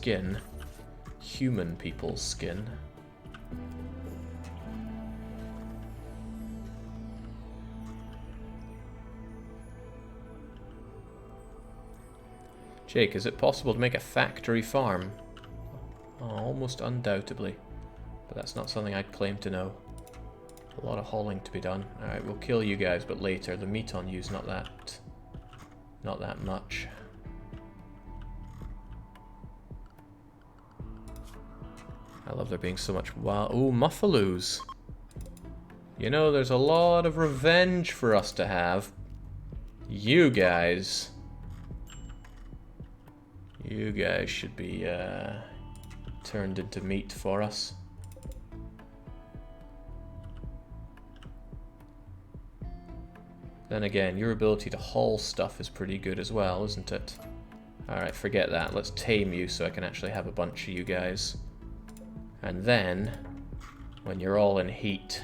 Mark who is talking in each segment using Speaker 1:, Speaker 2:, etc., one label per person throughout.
Speaker 1: skin. Human people's skin. Jake, is it possible to make a factory farm? Oh, almost undoubtedly. But that's not something I'd claim to know. A lot of hauling to be done. Alright, we'll kill you guys, but later. The meat on you's not that much. I love there being so much wild... Ooh, muffaloos! You know, there's a lot of revenge for us to have. You guys... You guys should be turned into meat for us. Then again, your ability to haul stuff is pretty good as well, isn't it? Alright, forget that. Let's tame you so I can actually have a bunch of you guys. And then, when you're all in heat,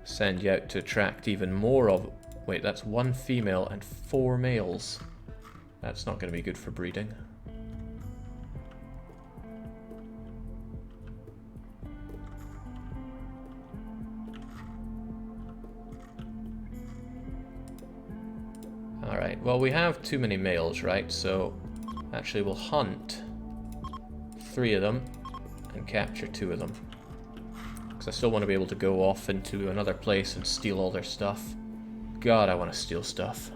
Speaker 1: send you out to attract even more of... Wait, that's 1 female and 4 males. That's not going to be good for breeding. Alright, well we have too many males, right? So, actually we'll hunt 3 of them and capture 2 of them. Because I still want to be able to go off into another place and steal all their stuff. God, I want to steal stuff.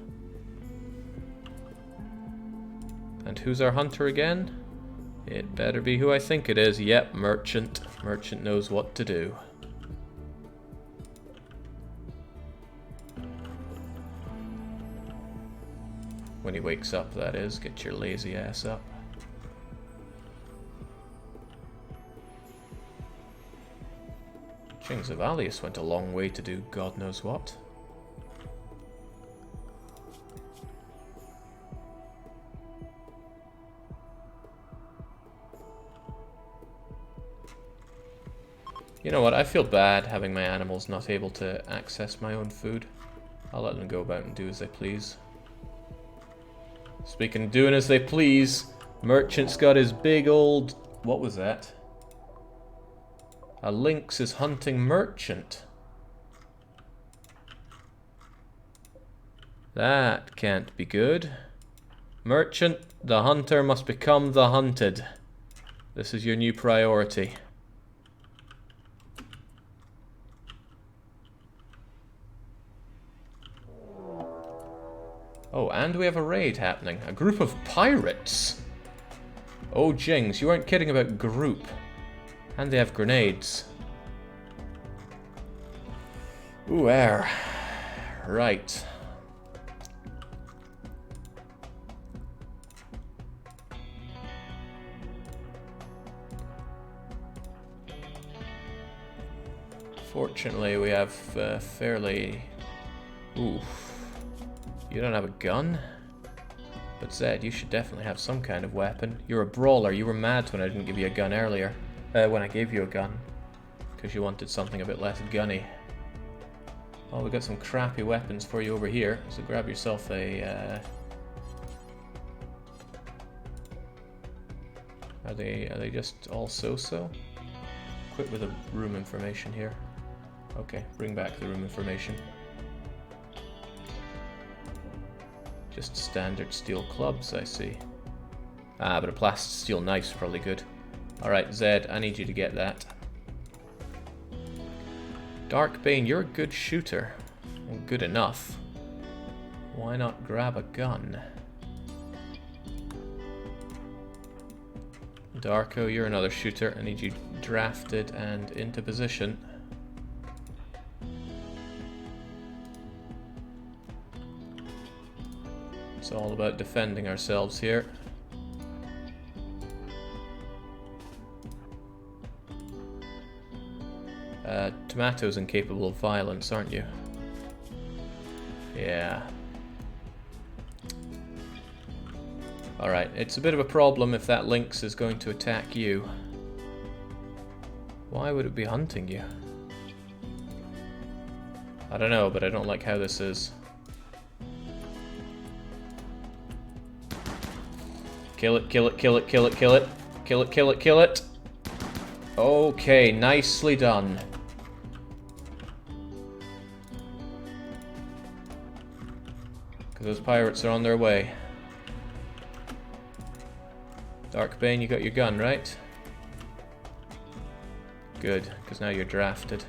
Speaker 1: And who's our hunter again? It better be who I think it is. Yep, merchant. Merchant knows what to do. When he wakes up, that is. Get your lazy ass up. King Zavalius went a long way to do God knows what. You know what, I feel bad having my animals not able to access my own food. I'll let them go about and do as they please. Speaking of doing as they please, Merchant's got his big old... What was that? A lynx is hunting Merchant. That can't be good. Merchant, the hunter must become the hunted. This is your new priority. Oh, and we have a raid happening. A group of pirates! Oh, Jings, you weren't kidding about group. And they have grenades. Ooh, air. Right. Fortunately, we have fairly... Ooh. You don't have a gun? But Zed, you should definitely have some kind of weapon. You're a brawler. You were mad when I didn't give you a gun earlier. When I gave you a gun. Because you wanted something a bit less gunny. Oh, we've got some crappy weapons for you over here. So grab yourself a... Are they just all so-so? Quit with the room information here. Okay, bring back the room information. Just standard steel clubs, I see. Ah, but a plasteel knife's probably good. Alright, Zed, I need you to get that. Darkbane, you're a good shooter. Well, good enough. Why not grab a gun? Darko, you're another shooter. I need you drafted and into position. It's all about defending ourselves here. Tomato's incapable of violence, aren't you? Yeah. Alright, it's a bit of a problem if that lynx is going to attack you. Why would it be hunting you? I don't know, but I don't like how this is. Kill it, kill it, kill it, kill it, kill it. Kill it, kill it, kill it. Okay, nicely done. Because those pirates are on their way. Darkbane, you got your gun, right? Good, because now you're drafted.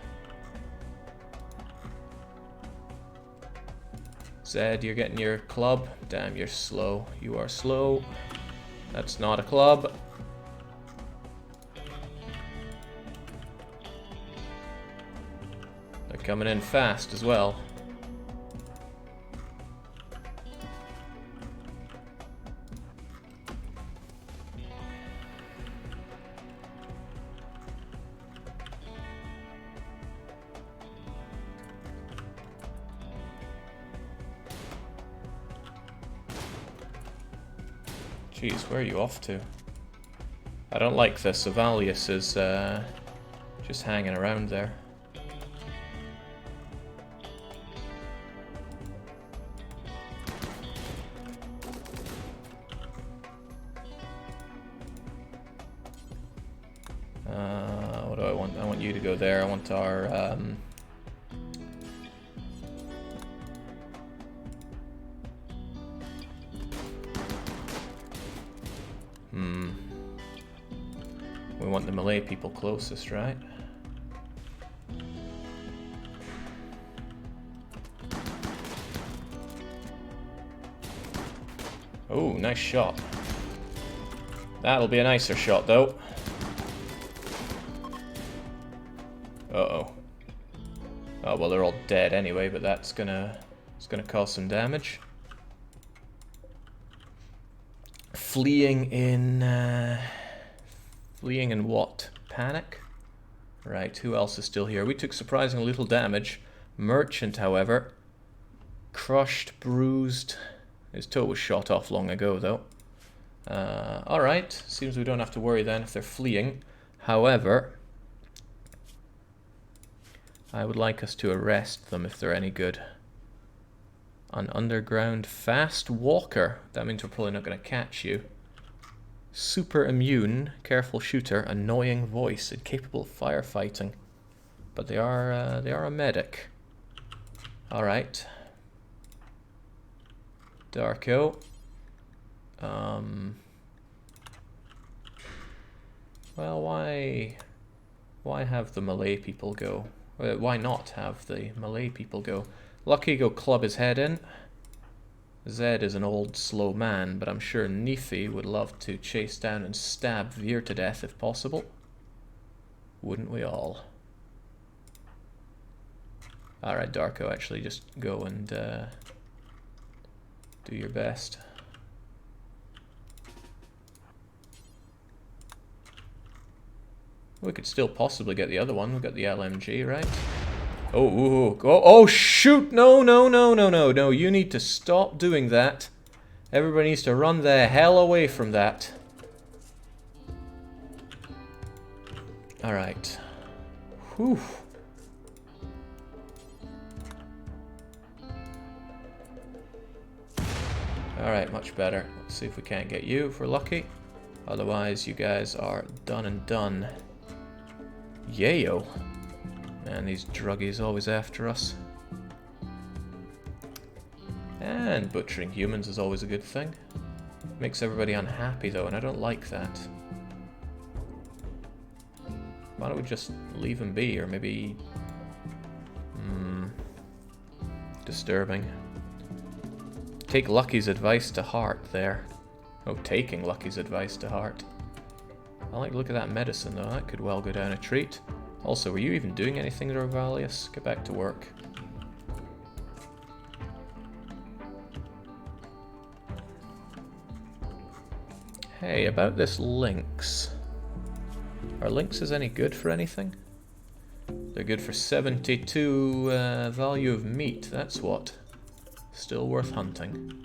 Speaker 1: Zed, you're getting your club. Damn, you're slow. You are slow. That's not a club. They're coming in fast as well. Jeez, where are you off to? I don't like this. Avalius is just hanging around there. What do I want? I want you to go there. I want our... We want the Malay people closest, right? Oh, nice shot. That'll be a nicer shot, though. Uh-oh. Oh, well, they're all dead anyway, but it's gonna cause some damage. Fleeing in what? Panic? Right, who else is still here? We took surprisingly little damage. Merchant, however, crushed, bruised. His toe was shot off long ago, though. Alright, seems we don't have to worry then if they're fleeing. However, I would like us to arrest them if they're any good. An underground fast walker. That means we're probably not going to catch you. Super immune, careful shooter, annoying voice, incapable of firefighting. But they are a medic. Alright. Darko. Well, why have the Malay people go? Why not have the Malay people go? Lucky go club his head in. Zed is an old, slow man, but I'm sure Nefi would love to chase down and stab Veer to death if possible. Wouldn't we all? Alright, Darko, actually just go and do your best. We could still possibly get the other one. We've got the LMG, right? Oh, shoot! No, you need to stop doing that. Everybody needs to run the hell away from that. Alright. Whew. Alright, much better. Let's see if we can't get you if we're lucky. Otherwise, you guys are done and done. Yayo. Man, these druggies always after us. And butchering humans is always a good thing. Makes everybody unhappy though, and I don't like that. Why don't we just leave him be, or maybe... disturbing. Take Lucky's advice to heart there. Oh, taking Lucky's advice to heart. I like the look at that medicine though, that could well go down a treat. Also, were you even doing anything to Ravalius? Get back to work. Hey, about this lynx. Are lynxes any good for anything? They're good for 72 value of meat, that's what. Still worth hunting.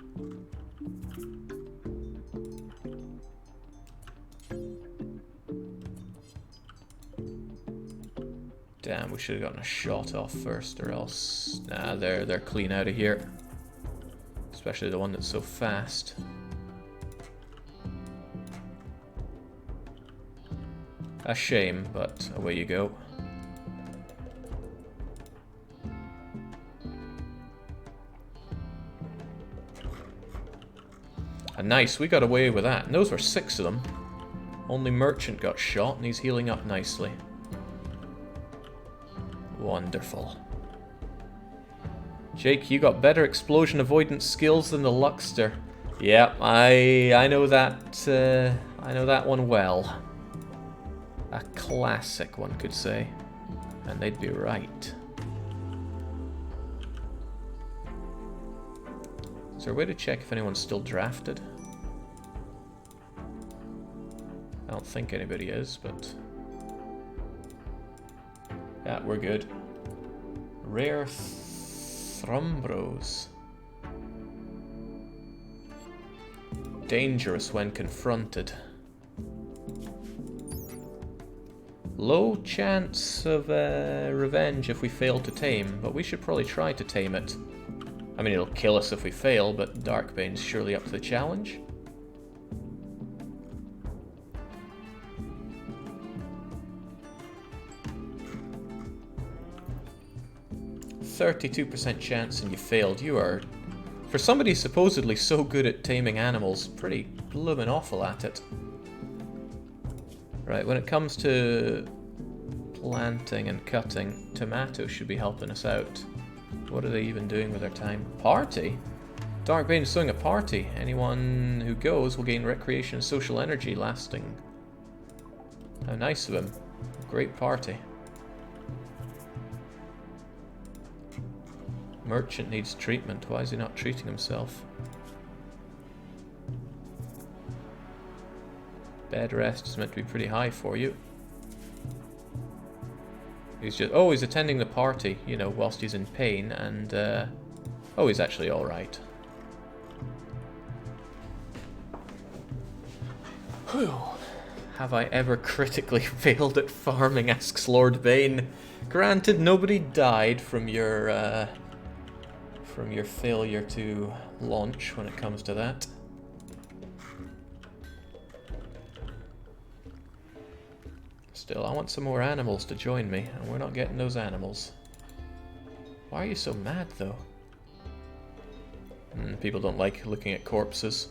Speaker 1: Damn, we should have gotten a shot off first, or else... Nah, they're clean out of here. Especially the one that's so fast. A shame, but away you go. And nice, we got away with that. And those were 6 of them. Only Merchant got shot, and he's healing up nicely. Wonderful. Jake, you got better explosion avoidance skills than the Luckster. Yeah, I know that. I know that one well. A classic, one could say, and they'd be right. Is there a way to check if anyone's still drafted? I don't think anybody is, but yeah, we're good. Rare Thrumbros. Dangerous when confronted. Low chance of revenge if we fail to tame, but we should probably try to tame it. I mean, it'll kill us if we fail, but Darkbane's surely up to the challenge. %32% chance and you failed. You are, for somebody supposedly so good at taming animals, pretty bloomin' awful at it. Right, when it comes to planting and cutting, tomatoes should be helping us out. What are they even doing with their time? Party? Darkbane is throwing a party. Anyone who goes will gain recreation and social energy lasting. How nice of him. Great party. Merchant needs treatment. Why is he not treating himself? Bed rest is meant to be pretty high for you. He's just... oh, he's attending the party, you know, whilst he's in pain, and, oh, he's actually alright. Whew. Have I ever critically failed at farming, asks Lord Bane. Granted, nobody died from your failure to launch when it comes to that. Still, I want some more animals to join me, and we're not getting those animals. Why are you so mad, though? People don't like looking at corpses.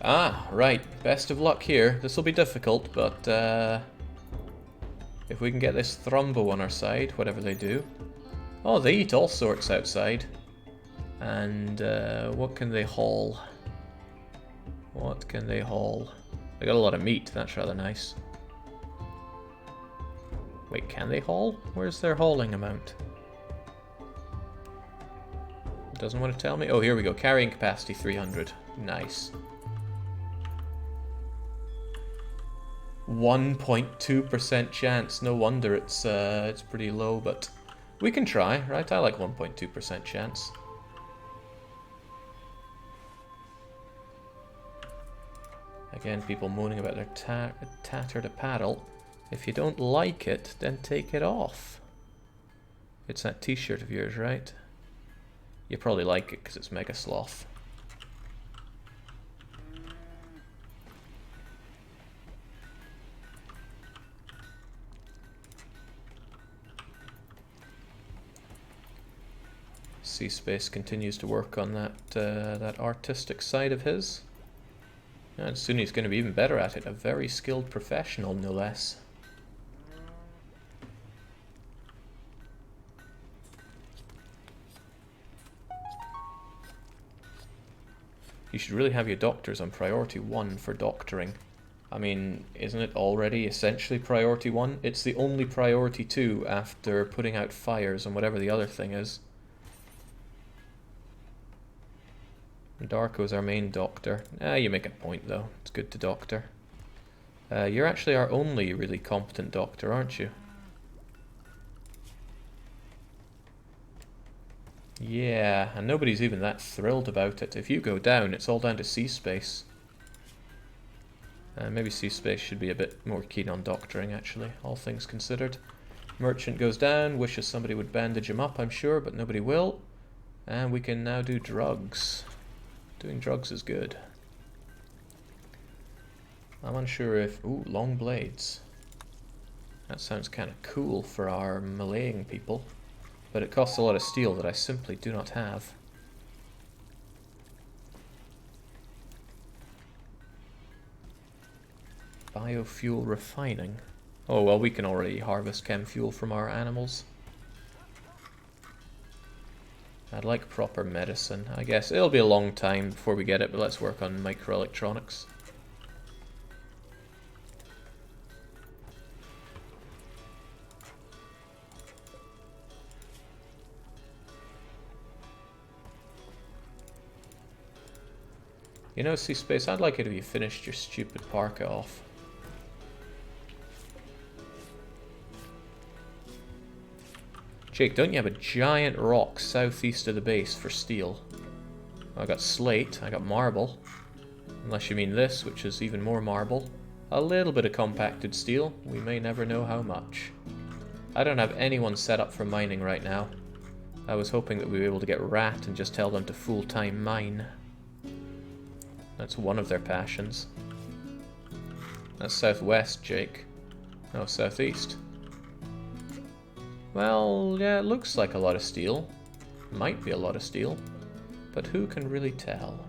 Speaker 1: Ah, right. Best of luck here. This will be difficult, but if we can get this Thrumbo on our side, whatever they do. Oh, they eat all sorts outside. And what can they haul? What can they haul? They got a lot of meat. That's rather nice. Wait, can they haul? Where's their hauling amount? Doesn't want to tell me. Oh, here we go. Carrying capacity 300. Nice. 1.2% chance. No wonder it's pretty low, but we can try, right? I like 1.2% chance. Again, people moaning about their tattered apparel. If you don't like it, then take it off. It's that t-shirt of yours, right? You probably like it because it's Mega Sloth. Space continues to work on that artistic side of his. And soon he's going to be even better at it. A very skilled professional, no less. You should really have your doctors on priority 1 for doctoring. I mean, isn't it already essentially priority 1? It's the only priority 2 after putting out fires and whatever the other thing is. Darko's our main doctor. You make a point though. It's good to doctor. You're actually our only really competent doctor, aren't you? Yeah, and nobody's even that thrilled about it. If you go down, it's all down to sea space. Maybe Sea Space should be a bit more keen on doctoring, actually, all things considered. Merchant goes down, wishes somebody would bandage him up, I'm sure, but nobody will. And we can now do drugs. Doing drugs is good. I'm unsure if... Ooh, long blades. That sounds kind of cool for our meleeing people. But it costs a lot of steel that I simply do not have. Biofuel refining. Oh, well, we can already harvest chem fuel from our animals. I'd like proper medicine. I guess it'll be a long time before we get it, but let's work on microelectronics. You know, Sea Space, I'd like it if you finished your stupid parka off. Jake, don't you have a giant rock southeast of the base for steel? I got slate, I got marble. Unless you mean this, which is even more marble. A little bit of compacted steel, we may never know how much. I don't have anyone set up for mining right now. I was hoping that we'd be able to get Rat and just tell them to full-time mine. That's one of their passions. That's southwest, Jake. No, southeast. Well, yeah, it looks like a lot of steel. Might be a lot of steel. But who can really tell?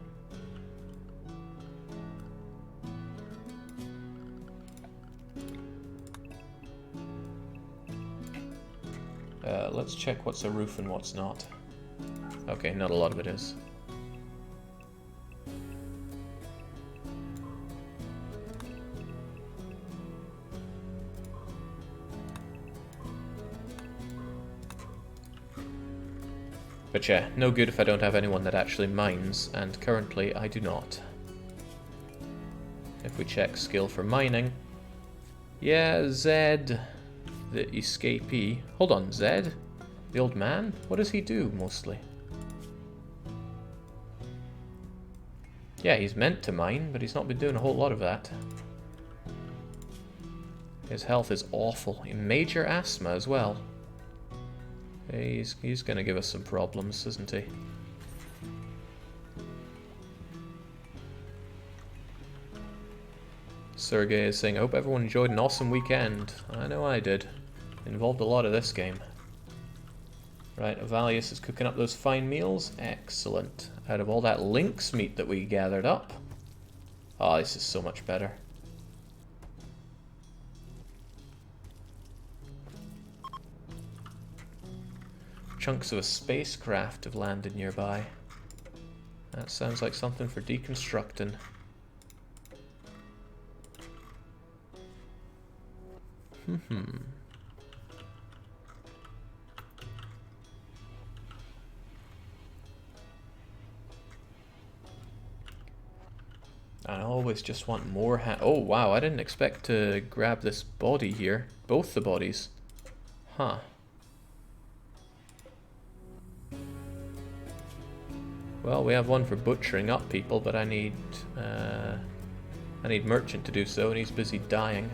Speaker 1: Let's check what's a roof and what's not. Okay, not a lot of it is. But yeah, no good if I don't have anyone that actually mines, and currently I do not. If we check skill for mining... Yeah, Zed, the escapee... Hold on, Zed? The old man? What does he do, mostly? Yeah, he's meant to mine, but he's not been doing a whole lot of that. His health is awful. Major asthma as well. He's going to give us some problems, isn't he? Sergey is saying, I hope everyone enjoyed an awesome weekend. I know I did. Involved a lot of this game. Right, Avalius is cooking up those fine meals. Excellent. Out of all that lynx meat that we gathered up. Oh, this is so much better. Chunks of a spacecraft have landed nearby. That sounds like something for deconstructing. I always just want more oh wow, I didn't expect to grab this body here. Both the bodies. Huh. Well, we have one for butchering up people, but I need Merchant to do so, and he's busy dying.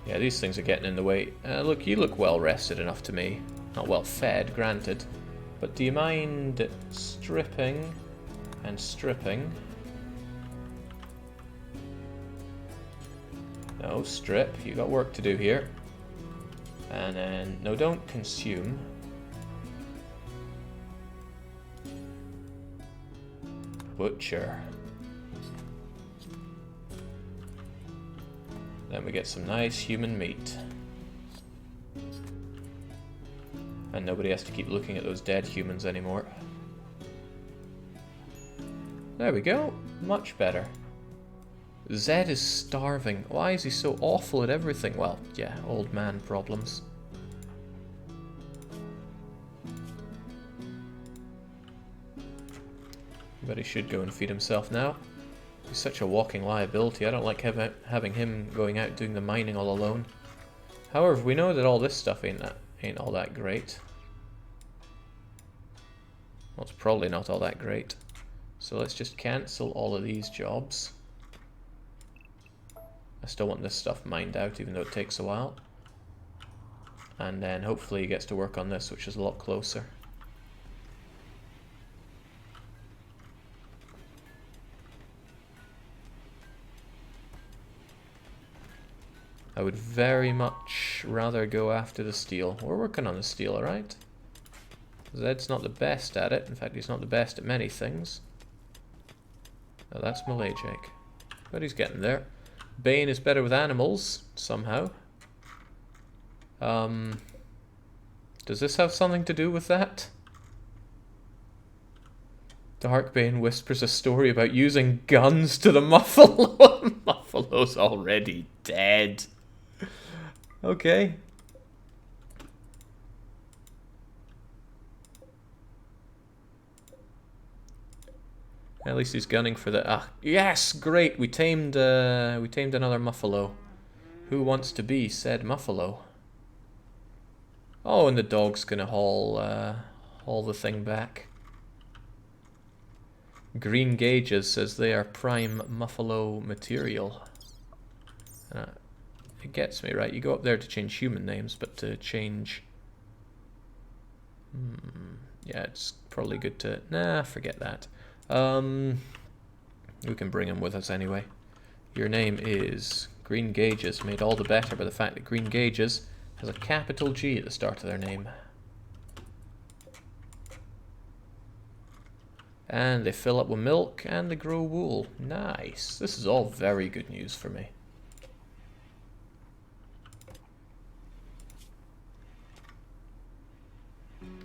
Speaker 1: Yeah, these things are getting in the way. Look, you look well rested enough to me. Not well fed, granted. But do you mind stripping and stripping? No, strip. You got work to do here. And then, no, don't consume. Butcher. Then we get some nice human meat. And nobody has to keep looking at those dead humans anymore. There we go. Much better. Zed is starving. Why is he so awful at everything? Well, yeah, old man problems. But he should go and feed himself now. He's such a walking liability. I don't like having him going out doing the mining all alone. However, we know that all this stuff ain't ain't all that great. Well, it's probably not all that great. So let's just cancel all of these jobs. I still want this stuff mined out, even though it takes a while. And then hopefully he gets to work on this, which is a lot closer. I would very much rather go after the steel. We're working on the steel, alright? Zed's not the best at it. In fact, he's not the best at many things. Oh, that's Malajic. But he's getting there. Bane is better with animals, somehow. Does this have something to do with that? Darkbane whispers a story about using guns to the Muffalo. Muffalo's already dead. Okay. At least he's gunning for the... Ah, yes! Great! We tamed another Muffalo. Who wants to be said Muffalo? Oh, and the dog's gonna haul the thing back. Green Gauges says they are prime Muffalo material. It gets me, right? You go up there to change human names, but to change... yeah, it's probably good to... Nah, forget that. We can bring him with us anyway. Your name is Green Gauges, made all the better by the fact that Green Gauges has a capital G at the start of their name. And they fill up with milk and they grow wool. Nice. This is all very good news for me.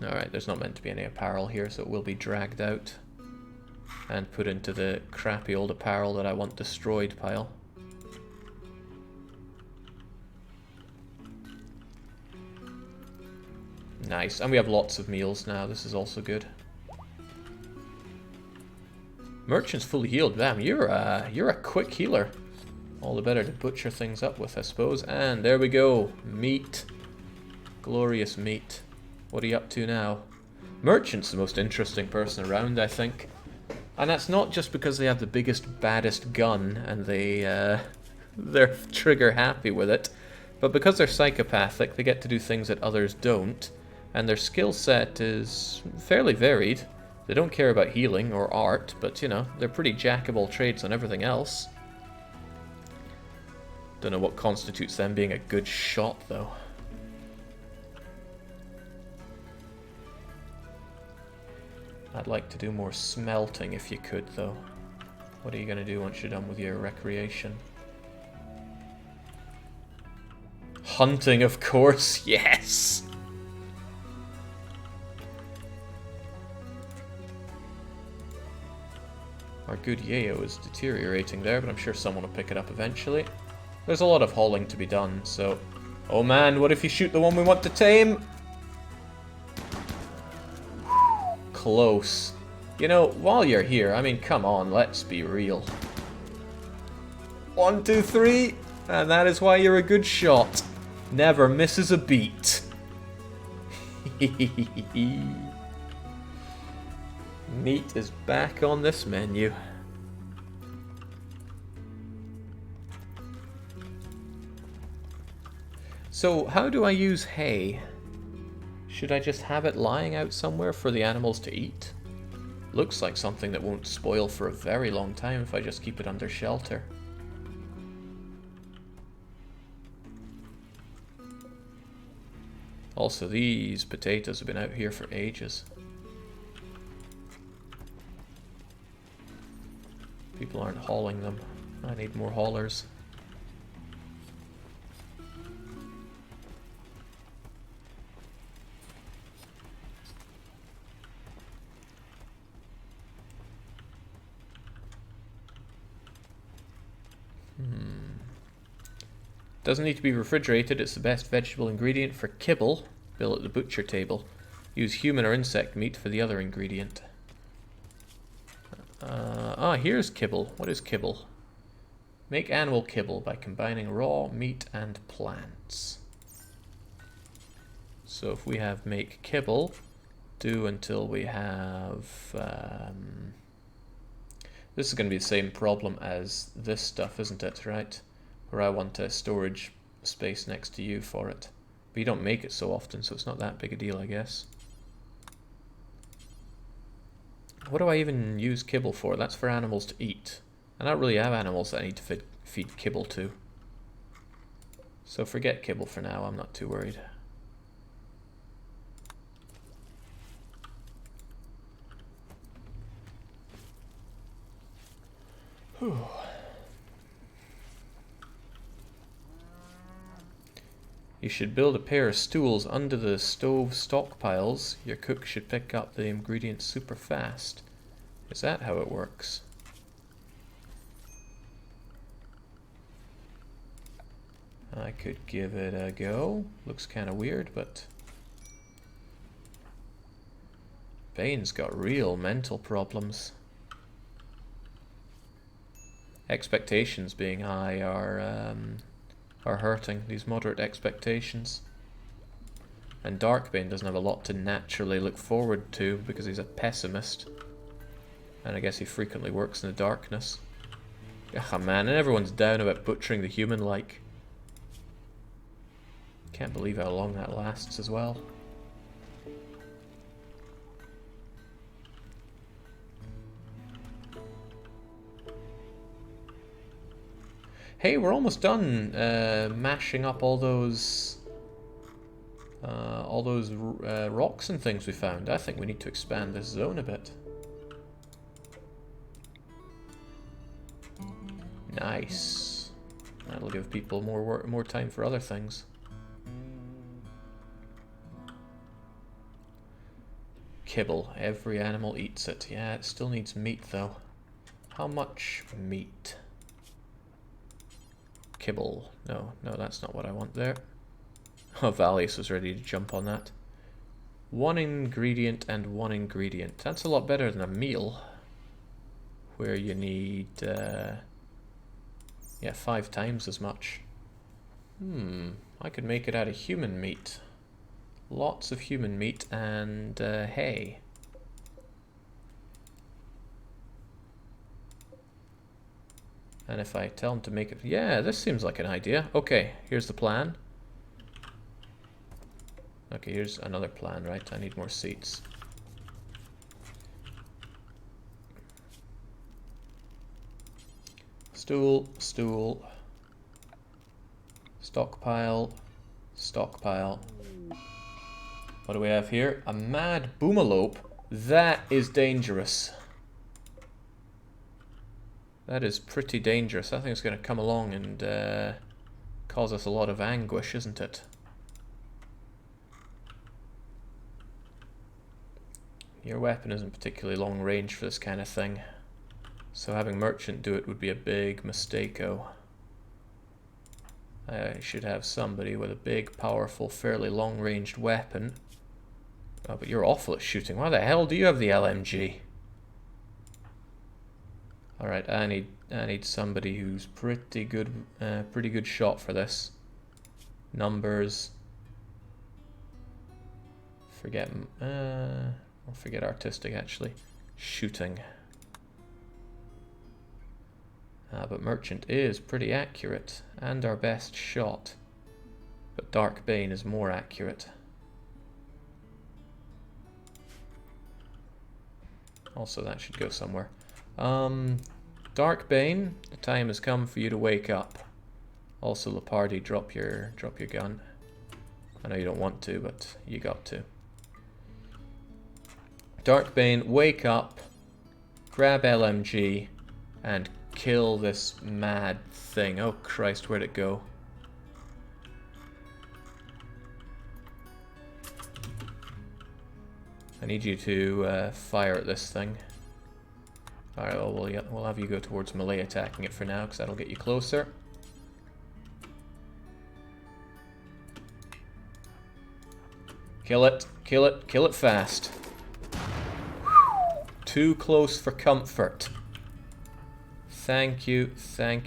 Speaker 1: Alright, there's not meant to be any apparel here, so it will be dragged out and put into the crappy old apparel that I want destroyed pile. Nice, and we have lots of meals now. This is also good. Merchant's fully healed. Damn, you're a quick healer. All the better to butcher things up with, I suppose. And there we go. Meat. Glorious meat. What are you up to now? Merchant's the most interesting person around, I think. And that's not just because they have the biggest, baddest gun and they're trigger happy with it, but because they're psychopathic, they get to do things that others don't, and their skill set is fairly varied. They don't care about healing or art, but you know, they're pretty jack of all trades on everything else. Don't know what constitutes them being a good shot, though. I'd like to do more smelting if you could, though. What are you going to do once you're done with your recreation? Hunting, of course, yes! Our good yayo is deteriorating there, but I'm sure someone will pick it up eventually. There's a lot of hauling to be done, so... Oh man, what if you shoot the one we want to tame? Close. You know, while you're here, I mean, come on, let's be real. 1, 2, 3, and that is why you're a good shot. Never misses a beat. Meat is back on this menu. So, how do I use hay? Should I just have it lying out somewhere for the animals to eat? Looks like something that won't spoil for a very long time if I just keep it under shelter. Also, these potatoes have been out here for ages. People aren't hauling them. I need more haulers. Doesn't need to be refrigerated, it's the best vegetable ingredient for kibble. Bill at the butcher table. Use human or insect meat for the other ingredient. Here's kibble. What is kibble? Make animal kibble by combining raw meat and plants. So if we have make kibble, do until we have... this is going to be the same problem as this stuff, isn't it, right? Where I want a storage space next to you for it. But you don't make it so often, so it's not that big a deal, I guess. What do I even use kibble for? That's for animals to eat. And I don't really have animals that I need to feed kibble to. So forget kibble for now, I'm not too worried. Whew. You should build a pair of stools under the stove stockpiles. Your cook should pick up the ingredients super fast. Is that how it works? I could give it a go. Looks kind of weird, but... Bane's got real mental problems. Expectations being high are hurting, these moderate expectations. And Darkbane doesn't have a lot to naturally look forward to because he's a pessimist. And I guess he frequently works in the darkness. Ah man, and everyone's down about butchering the human like. Can't believe how long that lasts as well. Hey, we're almost done mashing up all those rocks and things we found. I think we need to expand this zone a bit. Nice. That'll give people more time for other things. Kibble. Every animal eats it. Yeah, it still needs meat though. How much meat? Kibble. No, that's not what I want there. Oh, Valius was ready to jump on that. 1 ingredient and 1 ingredient. That's a lot better than a meal, where you need, yeah, 5 times as much. I could make it out of human meat. Lots of human meat and hay. And if I tell him to make it... Yeah, this seems like an idea. Okay, here's the plan. Okay, here's another plan, right? I need more seats. Stool, stool. Stockpile, stockpile. What do we have here? A mad boomalope. That is dangerous. That is pretty dangerous. I think it's going to come along and cause us a lot of anguish, isn't it? Your weapon isn't particularly long range for this kind of thing. So having Merchant do it would be a big mistake-o. I should have somebody with a big, powerful, fairly long-ranged weapon. Oh, but you're awful at shooting. Why the hell do you have the LMG? Alright, I need somebody who's pretty good shot for this. Numbers. Forget artistic actually. Shooting. But Merchant is pretty accurate and our best shot. But Darkbane is more accurate. Also, that should go somewhere. Darkbane, the time has come for you to wake up. Also, Leopardi, drop your gun. I know you don't want to, but you got to. Darkbane, wake up, grab LMG, and kill this mad thing. Oh Christ, where'd it go? I need you to fire at this thing. Alright, well, we'll have you go towards melee attacking it for now, because that'll get you closer. Kill it, kill it, kill it fast. Too close for comfort. Thank you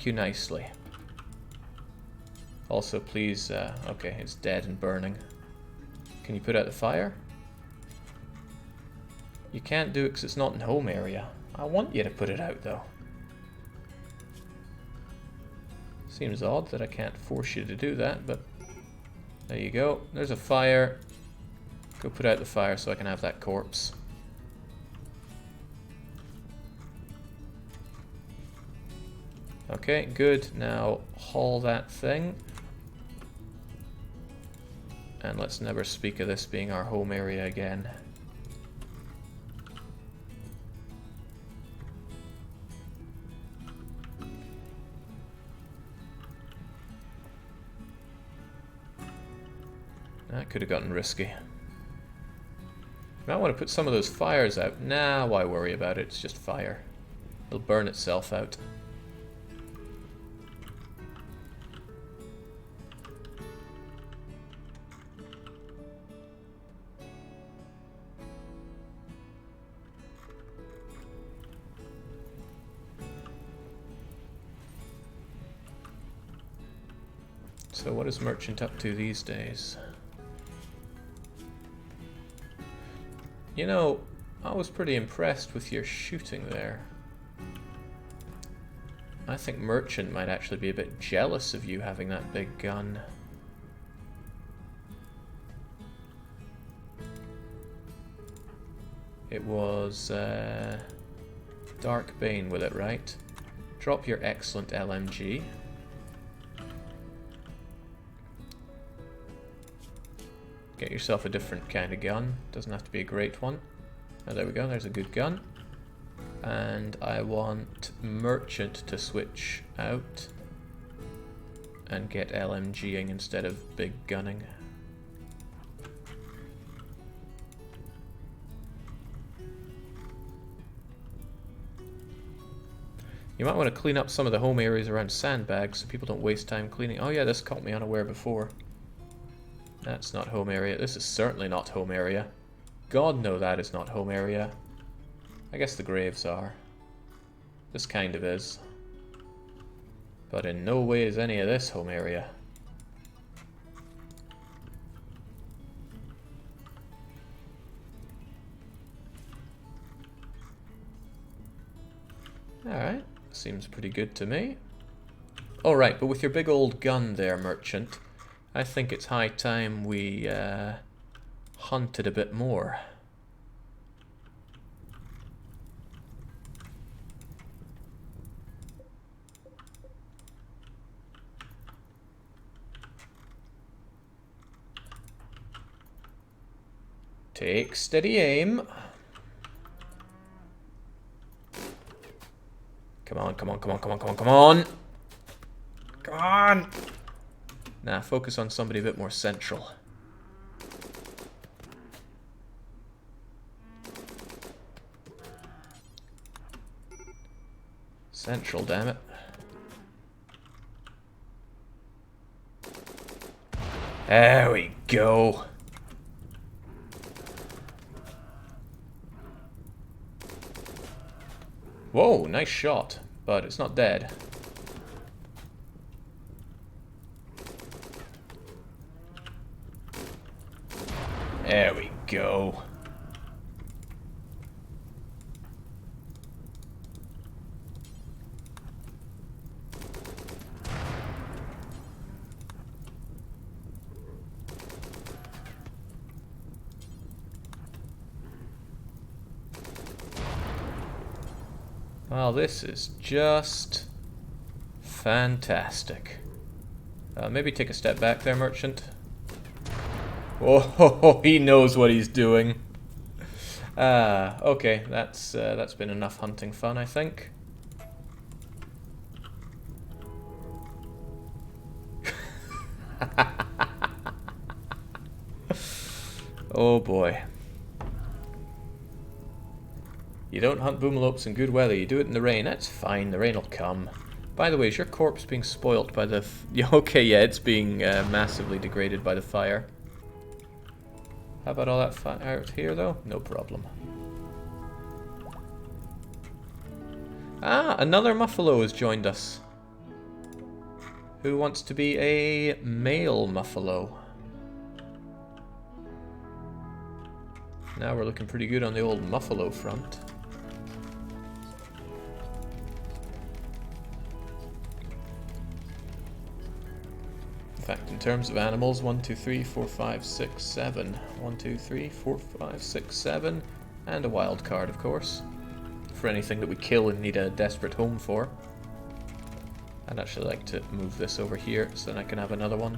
Speaker 1: nicely. Also, please, okay, it's dead and burning. Can you put out the fire? You can't do it because it's not in home area. I want you to put it out though. Seems odd that I can't force you to do that, but there you go. There's a fire. Go put out the fire so I can have that corpse. Okay, good. Now haul that thing. And let's never speak of this being our home area again. That could have gotten risky. Might want to put some of those fires out. Nah, why worry about it? It's just fire. It'll burn itself out. So what is Merchant up to these days? You know, I was pretty impressed with your shooting there. I think Merchant might actually be a bit jealous of you having that big gun. It was Dark Bane with it, right? Drop your excellent LMG. Get yourself a different kind of gun. Doesn't have to be a great one. Oh, there we go. There's a good gun. And I want Merchant to switch out and get LMGing instead of big gunning. You might want to clean up some of the home areas around sandbags so people don't waste time cleaning. Oh yeah, this caught me unaware before. That's not home area. This is certainly not home area. God, no, that is not home area. I guess the graves are. This kind of is. But in no way is any of this home area. Alright, seems pretty good to me. Alright, but with your big old gun there, Merchant, I think it's high time we hunted a bit more. Take steady aim. Come on, come on, come on, come on, come on, come on! Come on! Nah, focus on somebody a bit more central. Central, damn it. There we go. Whoa, nice shot, but it's not dead. There we go. Well, this is just fantastic. Maybe take a step back there, Merchant. Oh, he knows what he's doing. Okay, that's been enough hunting fun, I think. Oh boy. You don't hunt boomalopes in good weather, you do it in the rain. That's fine, the rain will come. By the way, is your corpse being spoilt by the... Okay, yeah, it's being massively degraded by the fire. How about all that fire out here, though? No problem. Ah, another Muffalo has joined us. Who wants to be a male Muffalo? Now we're looking pretty good on the old Muffalo front. In fact, in terms of animals, 1, 2, 3, 4, 5, 6, 7. 1, 2, 3, 4, 5, 6, 7. And a wild card, of course. For anything that we kill and need a desperate home for. I'd actually like to move this over here so then I can have another one.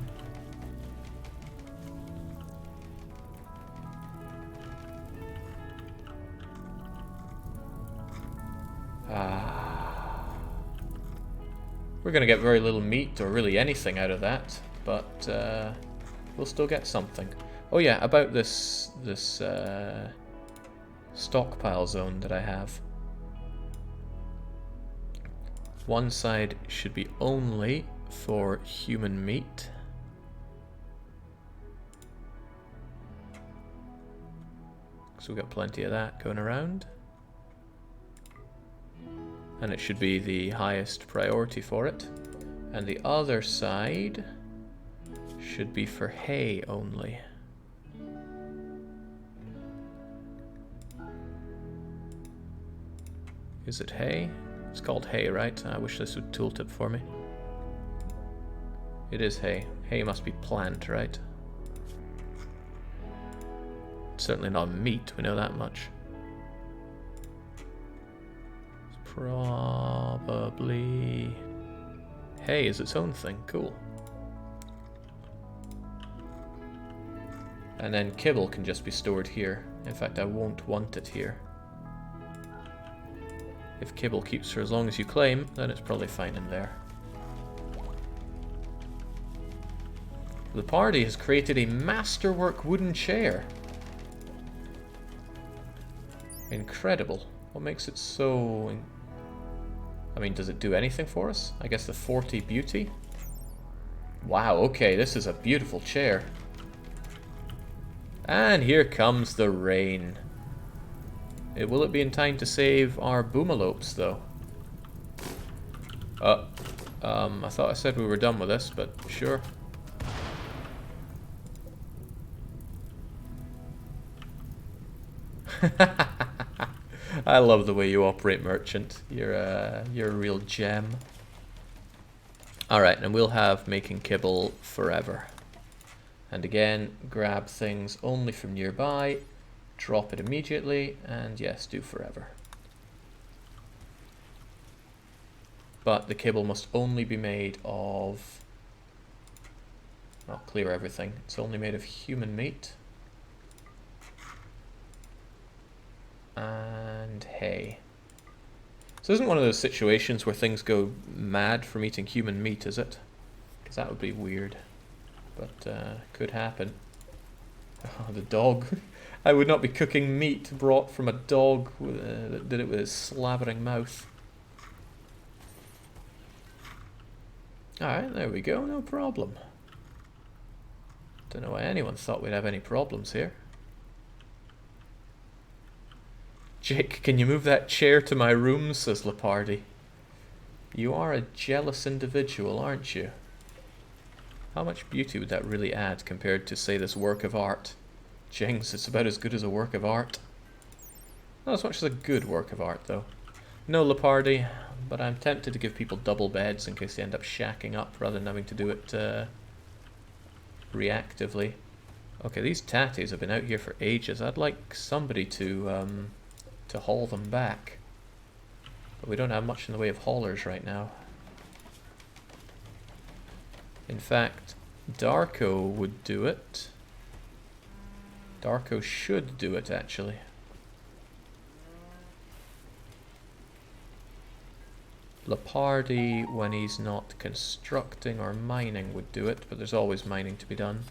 Speaker 1: We're going to get very little meat or really anything out of that, but we'll still get something. Oh yeah, about this stockpile zone that I have. One side should be only for human meat. So we've got plenty of that going around. And it should be the highest priority for it. And the other side should be for hay only. Is it hay? It's called hay, right? I wish this would tooltip for me. It is hay. Hay must be plant, right? It's certainly not meat, we know that much. Probably hay is its own thing. Cool. And then kibble can just be stored here. In fact, I won't want it here. If kibble keeps for as long as you claim, then it's probably fine in there. The party has created a masterwork wooden chair. Incredible. What makes it so... I mean, does it do anything for us? I guess the 40 beauty? Wow, okay, this is a beautiful chair. And here comes the rain. Will it be in time to save our boomalopes, though? I thought I said we were done with this, but sure. I love the way you operate, merchant. You're a real gem. Alright, and we'll have making kibble forever. And again, grab things only from nearby, drop it immediately, and yes, do forever. But the kibble must only be made of... I'll clear everything. It's only made of human meat. And hay. So this isn't one of those situations where things go mad from eating human meat, is it? Because that would be weird. But could happen. Oh, the dog. I would not be cooking meat brought from a dog that did it with his slavering mouth. Alright, there we go, no problem. Don't know why anyone thought we'd have any problems here. Jake, can you move that chair to my room, says Lepardi. You are a jealous individual, aren't you? How much beauty would that really add compared to, say, this work of art? Jings, it's about as good as a work of art. Not as much as a good work of art, though. No, Lepardi, but I'm tempted to give people double beds in case they end up shacking up rather than having to do it reactively. Okay, these tatties have been out here for ages. I'd like somebody to haul them back. But we don't have much in the way of haulers right now. In fact, Darko would do it. Darko should do it, actually. Lepardi, when he's not constructing or mining, would do it, but there's always mining to be done.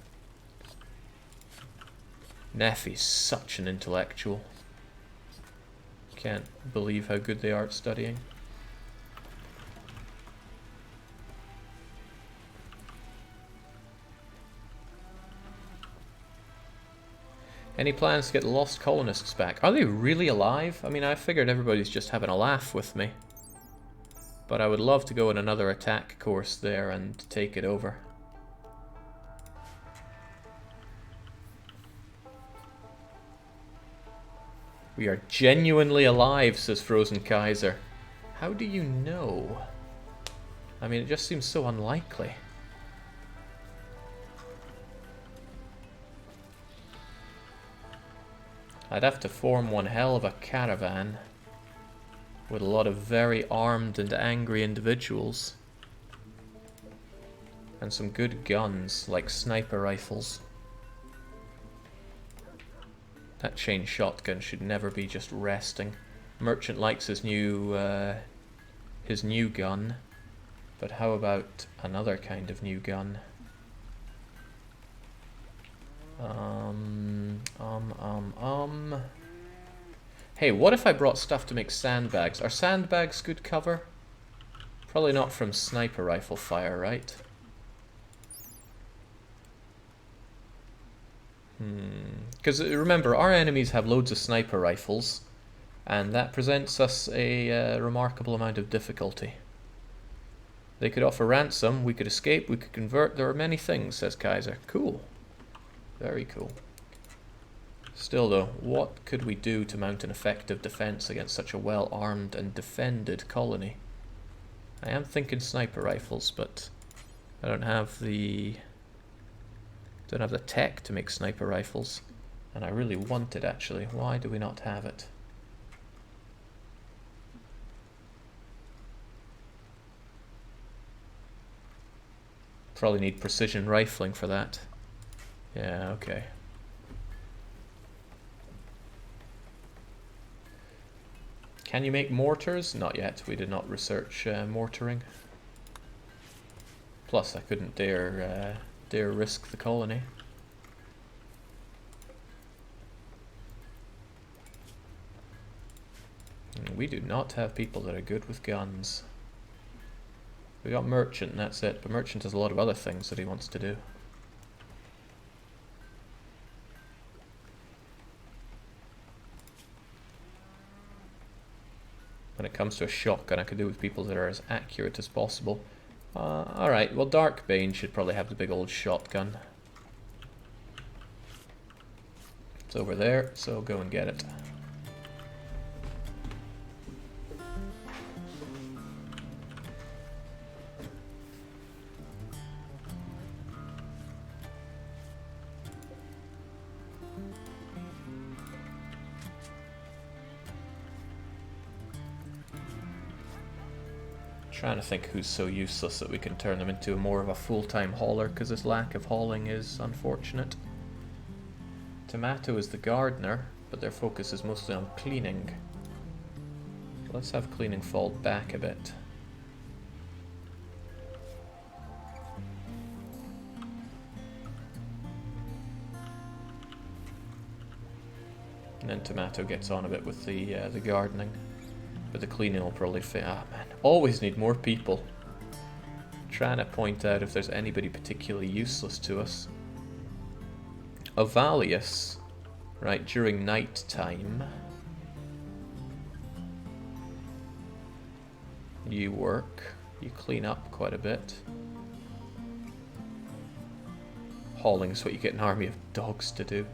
Speaker 1: Neffy's such an intellectual. Can't believe how good they are at studying. Any plans to get the lost colonists back? Are they really alive? I mean, I figured everybody's just having a laugh with me. But I would love to go on another attack course there and take it over. We are genuinely alive, says Frozen Kaiser. How do you know? I mean, it just seems so unlikely. I'd have to form one hell of a caravan with a lot of very armed and angry individuals. And some good guns, like sniper rifles. That chain shotgun should never be just resting. Merchant likes his new gun. But how about another kind of new gun? Hey, what if I brought stuff to make sandbags? Are sandbags good cover? Probably not from sniper rifle fire, right? Because remember, our enemies have loads of sniper rifles, and that presents us a remarkable amount of difficulty. They could offer ransom, we could escape, we could convert, there are many things, says Kaiser. Cool. Very cool. Still though, what could we do to mount an effective defense against such a well-armed and defended colony? I am thinking sniper rifles, but I don't have the tech to make sniper rifles, and I really want it actually. Why do we not have it? Probably need precision rifling for that. Yeah, okay. Can you make mortars? Not yet. We did not research mortaring. Plus, I couldn't dare risk the colony. And we do not have people that are good with guns. We got Merchant and that's it, but Merchant has a lot of other things that he wants to do. When it comes to a shotgun, I could do with people that are as accurate as possible. Alright, well Darkbane should probably have the big old shotgun. It's over there, so go and get it. Trying to think who's so useless that we can turn them into more of a full-time hauler, because this lack of hauling is unfortunate. Tomato is the gardener, but their focus is mostly on cleaning. Let's have cleaning fall back a bit. And then Tomato gets on a bit with the gardening. But the cleaning will probably fit. Ah, man. Always need more people. Trying to point out if there's anybody particularly useless to us. Ovalius, right, during night time. You work. You clean up quite a bit. Hauling's what you get an army of dogs to do.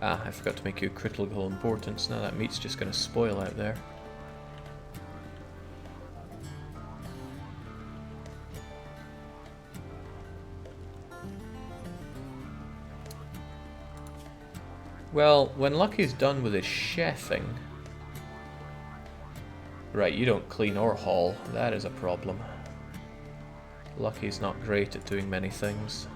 Speaker 1: Ah, I forgot to make you critical importance. Now that meat's just going to spoil out there. Well, when Lucky's done with his chefing... Right, you don't clean or haul. That is a problem. Lucky's not great at doing many things.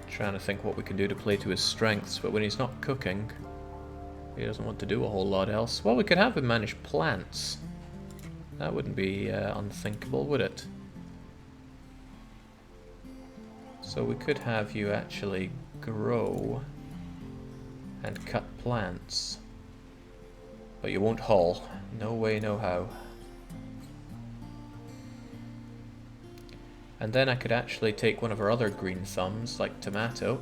Speaker 1: Trying to think what we can do to play to his strengths, but when he's not cooking, he doesn't want to do a whole lot else. Well, we could have him manage plants. That wouldn't be unthinkable, would it? So we could have you actually grow and cut plants. But you won't haul. No way, no how. And then I could actually take one of our other green thumbs, like Tomato.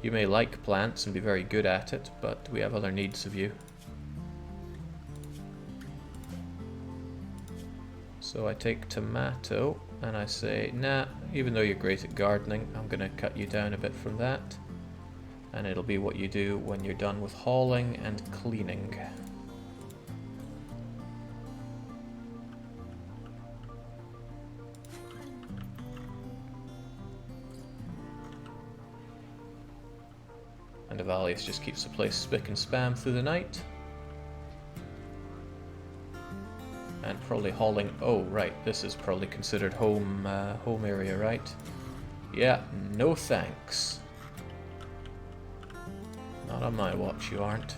Speaker 1: You may like plants and be very good at it, but we have other needs of you. So I take tomato and I say, nah, even though you're great at gardening, I'm going to cut you down a bit from that. And it'll be what you do when you're done with hauling and cleaning. And Avalius just keeps the place spick and spam through the night. And probably hauling... Oh, right, this is probably considered home area, right? Yeah, no thanks. Not on my watch, you aren't.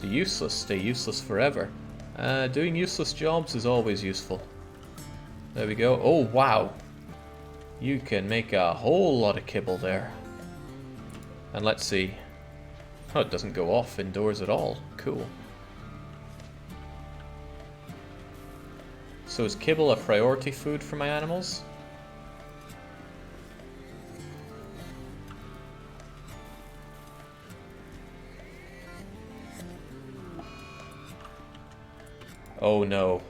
Speaker 1: The useless stay useless forever. Doing useless jobs is always useful. There we go. Oh, wow. You can make a whole lot of kibble there. And let's see. Oh, it doesn't go off indoors at all. Cool. So is kibble a priority food for my animals? Oh no.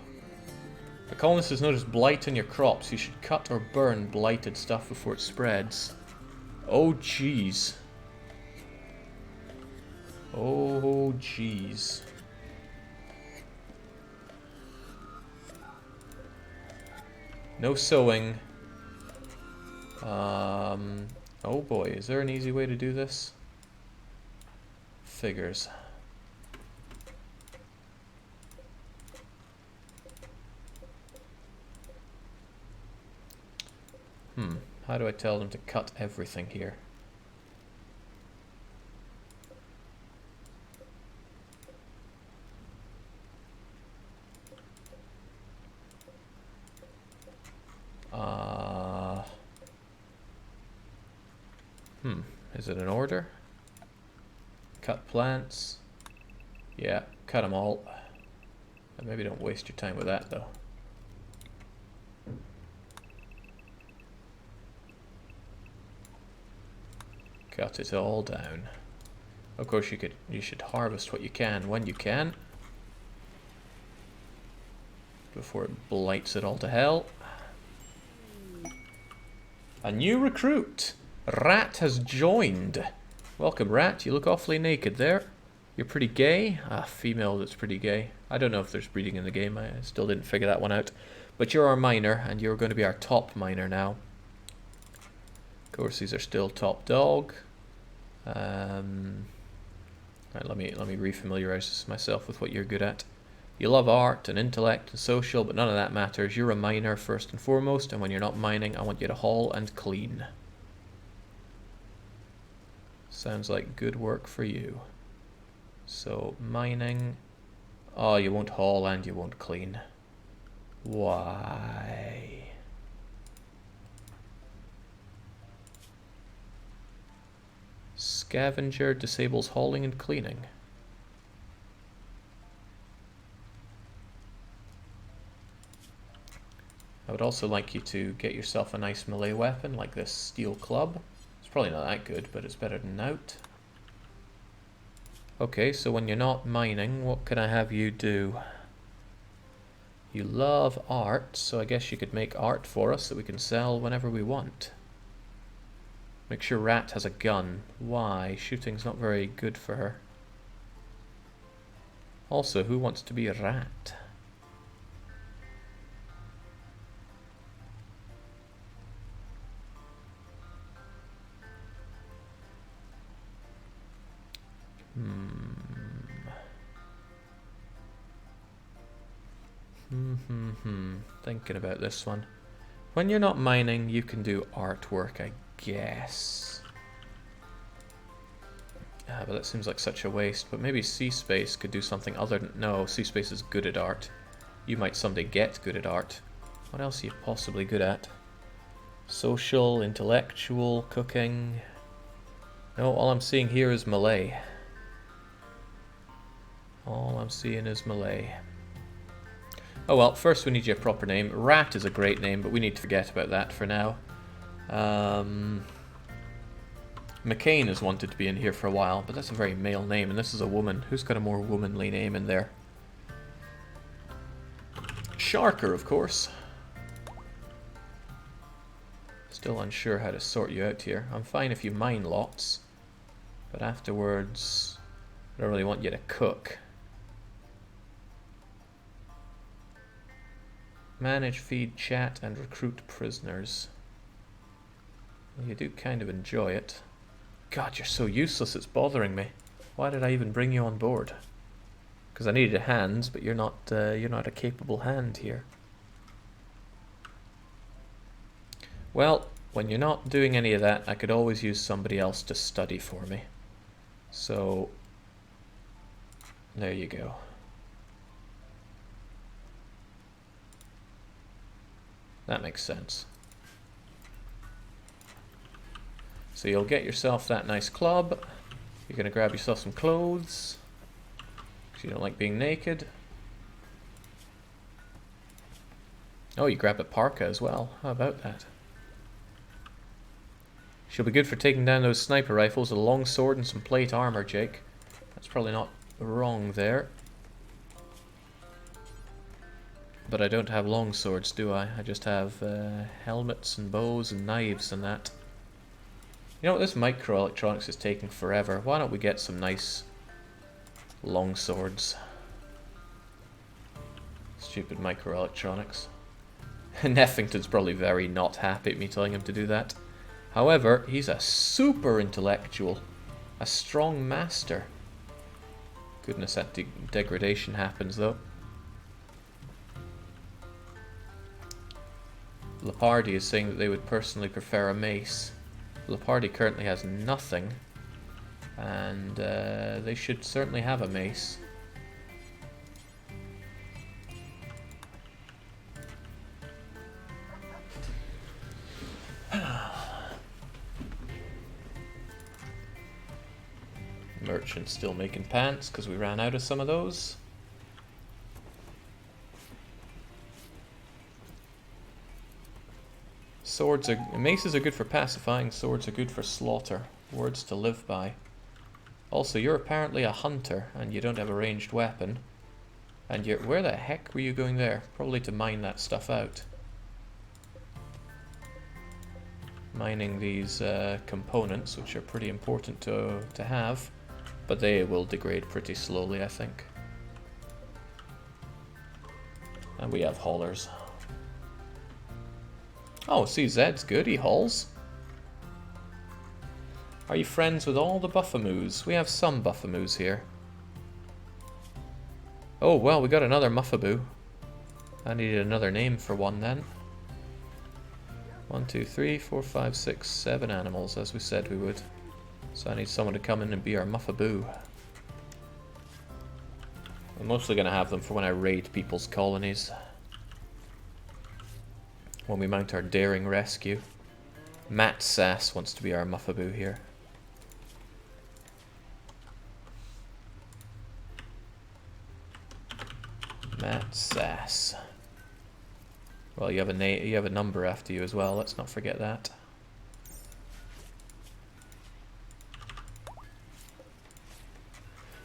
Speaker 1: The colonist has noticed blight on your crops. You should cut or burn blighted stuff before it spreads. Oh jeez. Oh jeez. No sowing. Oh boy, is there an easy way to do this? Figures. How do I tell them to cut everything here? Is it an order? Cut plants. Yeah, cut them all. Maybe don't waste your time with that though. Cut it all down. Of course you should harvest what you can when you can. Before it blights it all to hell. A new recruit! Rat has joined. Welcome, Rat. You look awfully naked there. You're pretty gay. Ah, female that's pretty gay. I don't know if there's breeding in the game. I still didn't figure that one out. But you're our miner, and you're going to be our top miner now. Of course, these are still top dog. Right, let me refamiliarize myself with what you're good at. You love art and intellect and social, but none of that matters. You're a miner first and foremost, and when you're not mining, I want you to haul and clean. Sounds like good work for you. So, mining. Oh, you won't haul and you won't clean. Why? Scavenger disables hauling and cleaning. I would also like you to get yourself a nice melee weapon like this steel club. It's probably not that good, but it's better than out. Okay, so when you're not mining, what can I have you do? You love art, so I guess you could make art for us that we can sell whenever we want. Make sure Rat has a gun. Why? Shooting's not very good for her. Also, who wants to be a rat? Thinking about this one. When you're not mining, you can do artwork, I guess. But that seems like such a waste. But maybe C-Space could do something other than... No, C-Space is good at art. You might someday get good at art. What else are you possibly good at? Social, intellectual, cooking... No, all I'm seeing here is melee. All I'm seeing is melee. Oh well, first we need your proper name. Rat is a great name, but we need to forget about that for now. McCain has wanted to be in here for a while, but that's a very male name, and this is a woman. Who's got a more womanly name in there? Sharker, of course. Still unsure how to sort you out here. I'm fine if you mine lots, but afterwards I don't really want you to cook. Manage, feed, chat, and recruit prisoners. Well, you do kind of enjoy it. God, you're so useless, it's bothering me. Why did I even bring you on board? Because I needed a hand, but you're not a capable hand here. Well, when you're not doing any of that, I could always use somebody else to study for me. So, there you go. That makes sense. So you'll get yourself that nice club. You're going to grab yourself some clothes, because you don't like being naked. Oh, you grab a parka as well. How about that? She'll be good for taking down those sniper rifles, a long sword and some plate armor, Jake. That's probably not wrong there. But I don't have long swords, do I? I just have helmets and bows and knives and that. You know what, this microelectronics is taking forever. Why don't we get some nice long swords? Stupid microelectronics. Neffington's probably very not happy at me telling him to do that. However, he's a super intellectual. A strong master. Goodness, that degradation happens though. Lepardi is saying that they would personally prefer a mace. Lepardi currently has nothing, and they should certainly have a mace. Merchant's still making pants because we ran out of some of those. Maces are good for pacifying, swords are good for slaughter. Words to live by. Also, you're apparently a hunter, and you don't have a ranged weapon. And where the heck were you going there? Probably to mine that stuff out. Mining these components, which are pretty important to have. But they will degrade pretty slowly, I think. And we have haulers. Oh, see, Zed's good, he hauls. Are you friends with all the Buffamoos? We have some Buffamoos here. Oh, well, we got another Muffaboo. I needed another name for one then. 1, 2, 3, 4, 5, 6, 7 animals, as we said we would. So I need someone to come in and be our Muffaboo. I'm mostly going to have them for when I raid people's colonies. When we mount our daring rescue. Matt Sass wants to be our Muffaboo here. Matt Sass. Well, you have a number after you as well. Let's not forget that.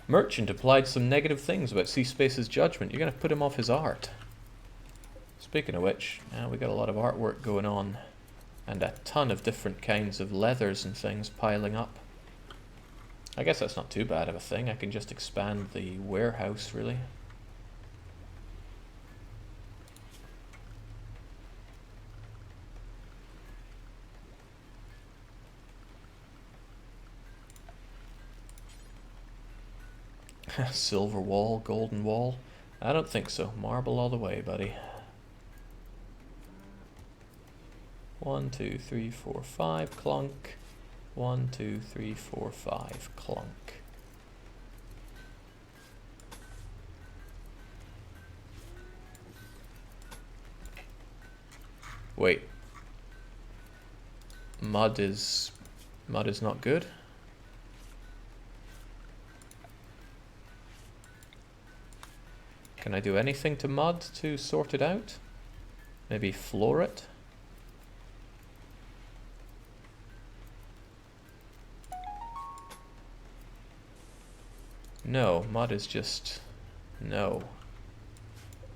Speaker 1: Merchant applied some negative things about C-Space's judgment. You're going to put him off his art. Speaking of which, we got a lot of artwork going on. And a ton of different kinds of leathers and things piling up. I guess that's not too bad of a thing. I can just expand the warehouse, really. Silver wall, golden wall. I don't think so. Marble all the way, buddy. 1, 2, 3, 4, 5, clunk. 1, 2, 3, 4, 5, clunk. Wait. Mud is not good? Can I do anything to mud to sort it out? Maybe floor it? No, mud is just... no.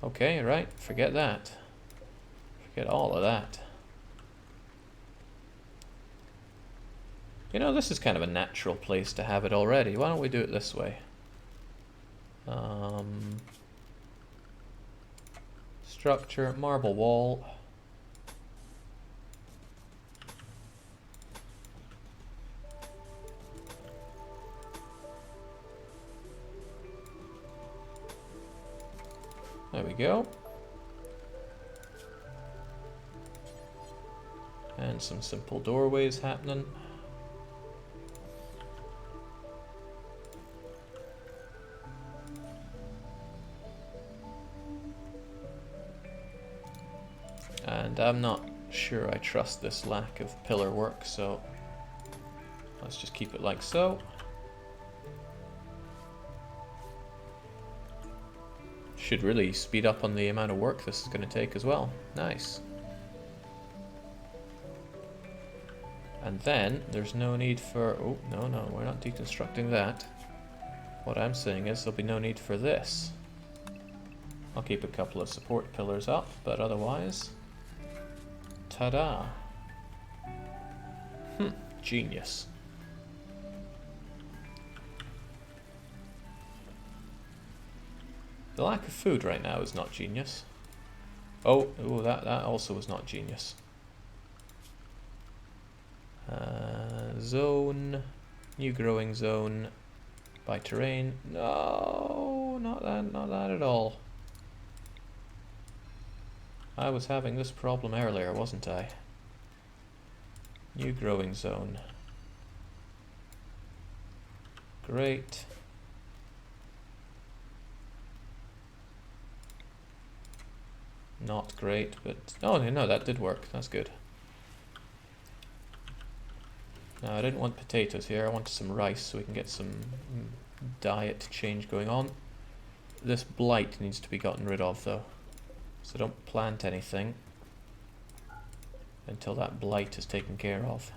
Speaker 1: Okay, right, forget that. Forget all of that. You know, this is kind of a natural place to have it already. Why don't we do it this way? Structure, marble wall. There we go. And some simple doorways happening. And I'm not sure I trust this lack of pillar work, so let's just keep it like so. Should really speed up on the amount of work this is going to take as well. Nice. And then there's no need for... oh, no, we're not deconstructing that. What I'm saying is there'll be no need for this. I'll keep a couple of support pillars up, but otherwise... ta-da! Genius. The lack of food right now is not genius. Oh, that also was not genius. Zone, new growing zone, by terrain. No, not that at all. I was having this problem earlier, wasn't I? New growing zone. Great. Not great, but... oh, no, that did work. That's good. Now, I didn't want potatoes here. I wanted some rice so we can get some diet change going on. This blight needs to be gotten rid of, though. So don't plant anything until that blight is taken care of.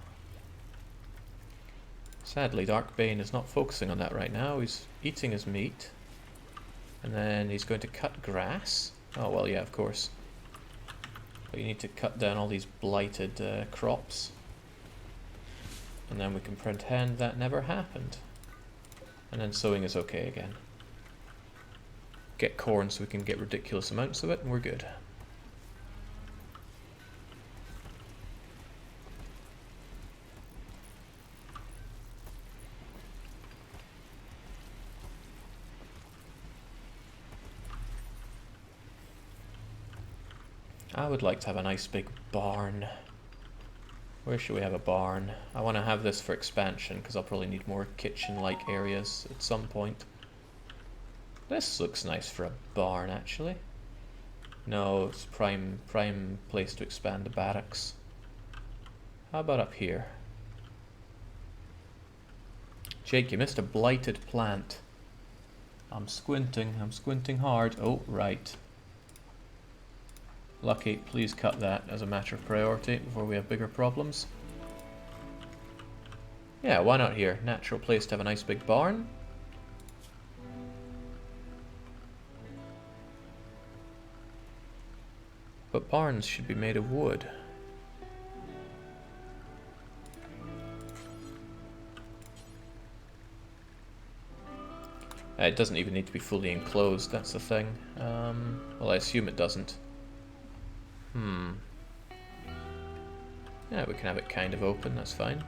Speaker 1: Sadly, Darkbane is not focusing on that right now. He's eating his meat. And then he's going to cut grass. Oh, well, yeah, of course. But you need to cut down all these blighted crops. And then we can pretend that never happened. And then sowing is okay again. Get corn so we can get ridiculous amounts of it, and we're good. I would like to have a nice big barn. Where should we have a barn? I want to have this for expansion because I'll probably need more kitchen-like areas at some point. This looks nice for a barn, actually. No, it's prime place to expand the barracks. How about up here? Jake, you missed a blighted plant. I'm squinting hard. Oh, right. Lucky, please cut that as a matter of priority before we have bigger problems. Yeah, why not here? Natural place to have a nice big barn. But barns should be made of wood. It doesn't even need to be fully enclosed, that's the thing. Well, I assume it doesn't. Yeah, we can have it kind of open, that's fine.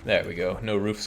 Speaker 1: There we go. No roof